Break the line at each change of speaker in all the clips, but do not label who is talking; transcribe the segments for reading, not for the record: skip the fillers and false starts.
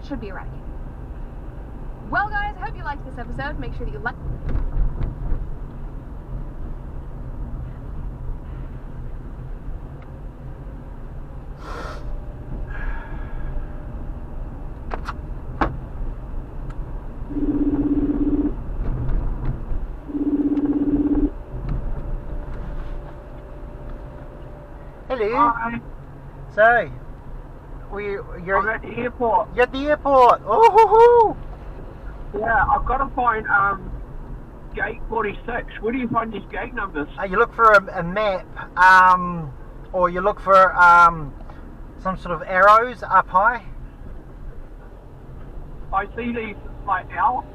should be eradicated. Well, guys, I hope you liked this episode. Make sure that you like...
Hello.
Hi.
So, you're
I'm at the airport.
You're at the airport. Oh, hoo, hoo.
Yeah, I've got to find gate 46. Where do you find these gate numbers?
You look for a map, or you look for some sort of arrows up high.
I see these like L.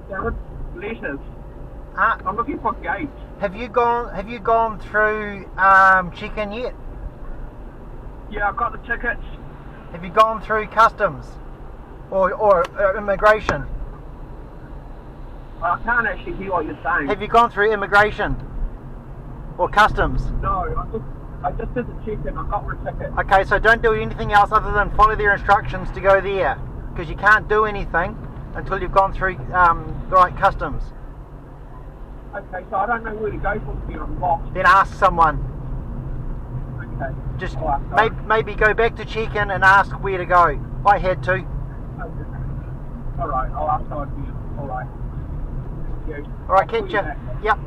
They're letters. I'm looking for gates.
Have you gone through check-in yet?
Yeah, I've got the tickets.
Have you gone through customs or immigration?
I can't actually hear what you're saying.
Have you gone through immigration or customs?
No, I just did the check-in. I got my ticket.
Okay, so don't do anything else other than follow their instructions to go there, because you can't do anything until you've gone through the right customs.
Okay, so I don't know where to go from here. I'm lost.
Then ask someone.
Okay.
Just
Right,
maybe go back to check-in and ask where to go. I had to.
Okay. Alright, I'll ask someone here. Alright. Thank you.
Alright,
I'll call
catch
you
you.
back.
Yep.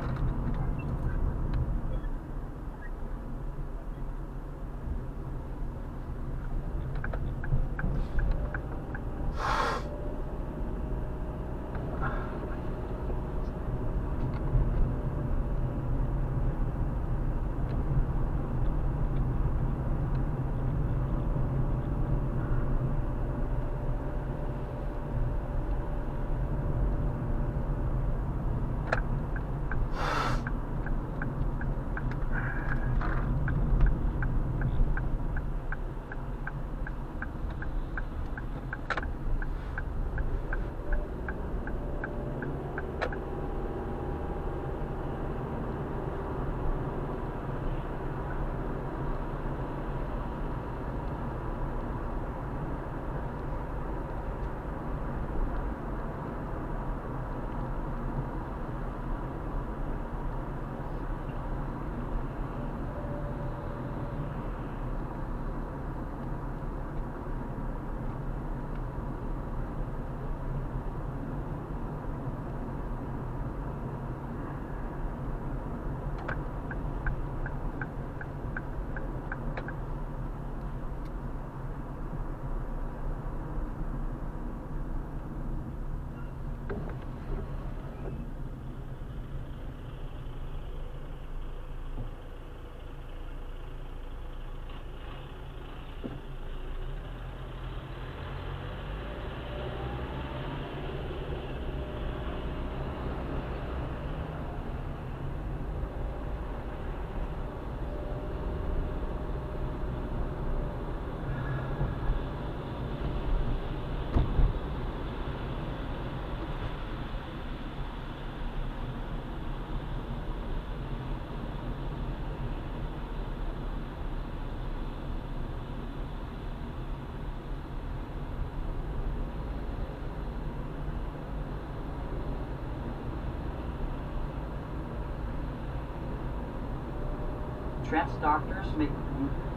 Trans doctors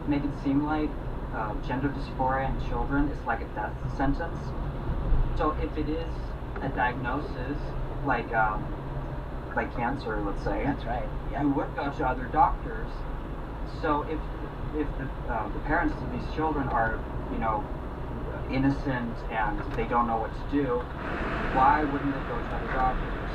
make it seem like gender dysphoria in children is like a death sentence. So if it is a diagnosis like cancer, let's say,
That's right. Yeah.
you would go to other doctors. So if the parents of these children are, innocent and they don't know what to do, why wouldn't they go to other doctors?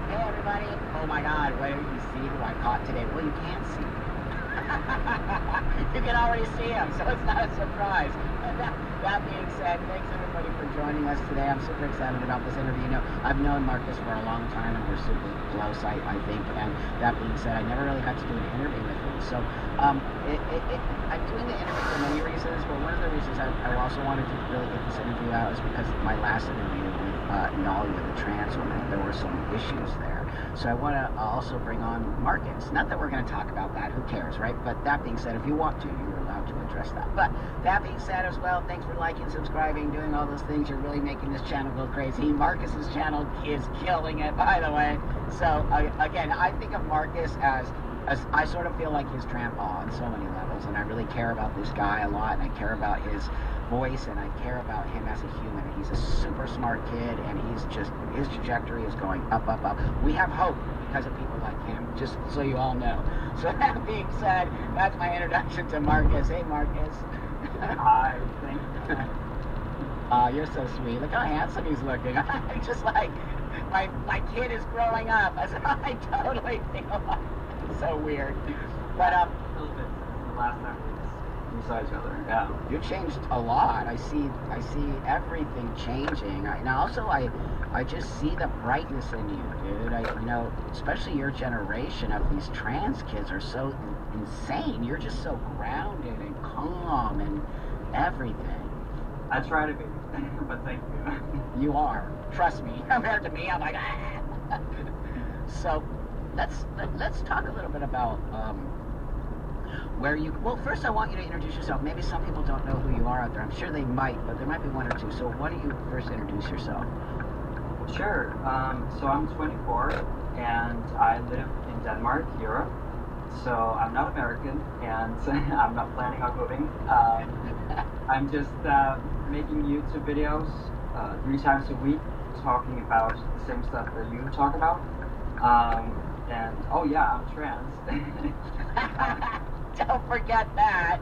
Hey everybody! Oh my God! Where do you see who I caught today? Well, you can't see. You can already see him, so it's not a surprise. That being said, thanks everybody for joining us today. I'm super excited about this interview. I've known Marcus for a long time, and we're super close, I think. And that being said, I never really got to do an interview with him. So I'm doing the interview for many reasons, but one of the reasons I also wanted to really get this interview out is because my last interview with Nalia, the trans woman, there were some issues there. So I want to also bring on Marcus. Not that we're going to talk about that, who cares, right? But that being said, if you want to, you're allowed to address that. But that being said as well, thanks for liking, subscribing, doing all those things. You're really making this channel go crazy. Marcus's channel is killing it, by the way. So again, I think of Marcus as I sort of feel like his grandpa on so many levels, and I really care about this guy a lot, and I care about his voice, and I care about him as a human. He's a super smart kid, and his trajectory is going up, up, up. We have hope because of people like him, just so you all know. So that being said, that's my introduction to Marcus. Hey, Marcus.
Hi, thank you.
You're so sweet. Look how handsome he's looking. I just like, my kid is growing up. I totally feel like it's so weird. But,
A little bit since the last time we saw each other. Yeah.
you changed a lot. I see everything changing. I just see the brightness in you, dude. Especially your generation of these trans kids are so insane. You're just so grounded and calm and everything.
I try to be, but thank you.
You are. Trust me. Compared to me, I'm like, ah. So, let's talk a little bit about well, first I want you to introduce yourself. Maybe some people don't know who you are out there. I'm sure they might, but there might be one or two. So why don't you first introduce yourself?
Sure. So I'm 24, and I live in Denmark, Europe. So I'm not American, and I'm not planning on moving. I'm just making YouTube videos 3 times a week, talking about the same stuff that you talk about. And oh yeah, I'm trans.
Don't forget that.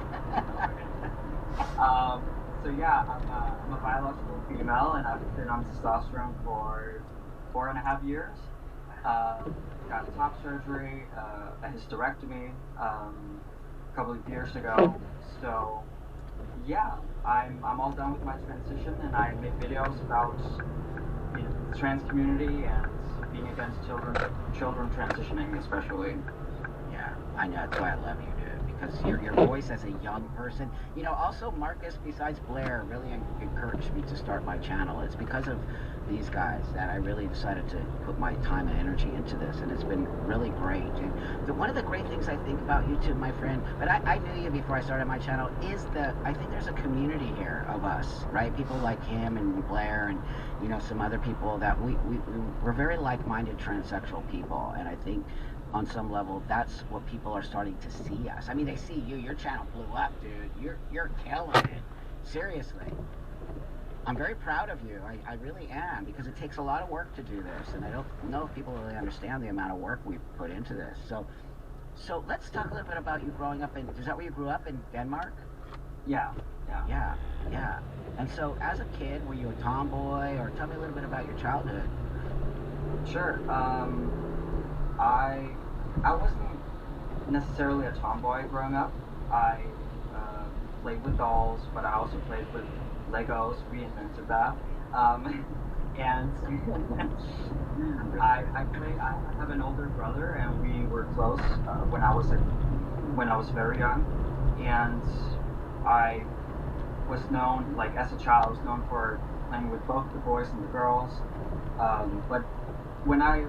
So yeah, I'm a biological female, and I've been on testosterone for 4.5 years. Got top surgery, a hysterectomy, a couple of years ago. So yeah, I'm all done with my transition, and I make videos about the trans community and being against children transitioning, especially.
Yeah, I know. That's why I love you, dude. Because your voice as a young person. Also Marcus, besides Blair, really encouraged me to start my channel. It's because of these guys that I really decided to put my time and energy into this, and it's been really great. And one of the great things I think about YouTube, my friend, but I knew you before I started my channel, is I think there's a community here of us, right? People like him and Blair and some other people that we're very like-minded transsexual people, and I think on some level that's what people are starting to see us. I mean, they see you. Your channel blew up, dude. You're killing it. Seriously. I'm very proud of you. I really am, because it takes a lot of work to do this, and I don't know if people really understand the amount of work we've put into this. So let's talk a little bit about you growing up is that where you grew up, in Denmark?
Yeah.
Yeah. And so as a kid, were you a tomboy, or tell me a little bit about your childhood?
Sure. I wasn't necessarily a tomboy growing up. I played with dolls, but I also played with Legos. We invented that. And I have an older brother, and we were close when I was very young, and I was known, like as a child, I was known for playing with both the boys and the girls. But when I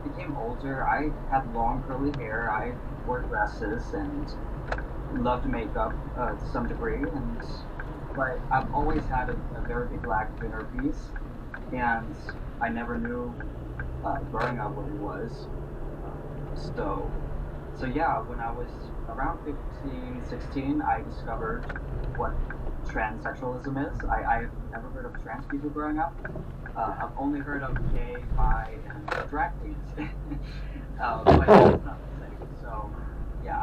became older, I had long curly hair. I wore dresses and loved makeup to some degree, but I've always had a very big lack of inner peace, and I never knew growing up what it was. So yeah, when I was around 15, 16, I discovered what transsexualism is. I've never heard of trans people growing up. I've only heard of gay, bi, and drag queens. But it's not the same. So yeah,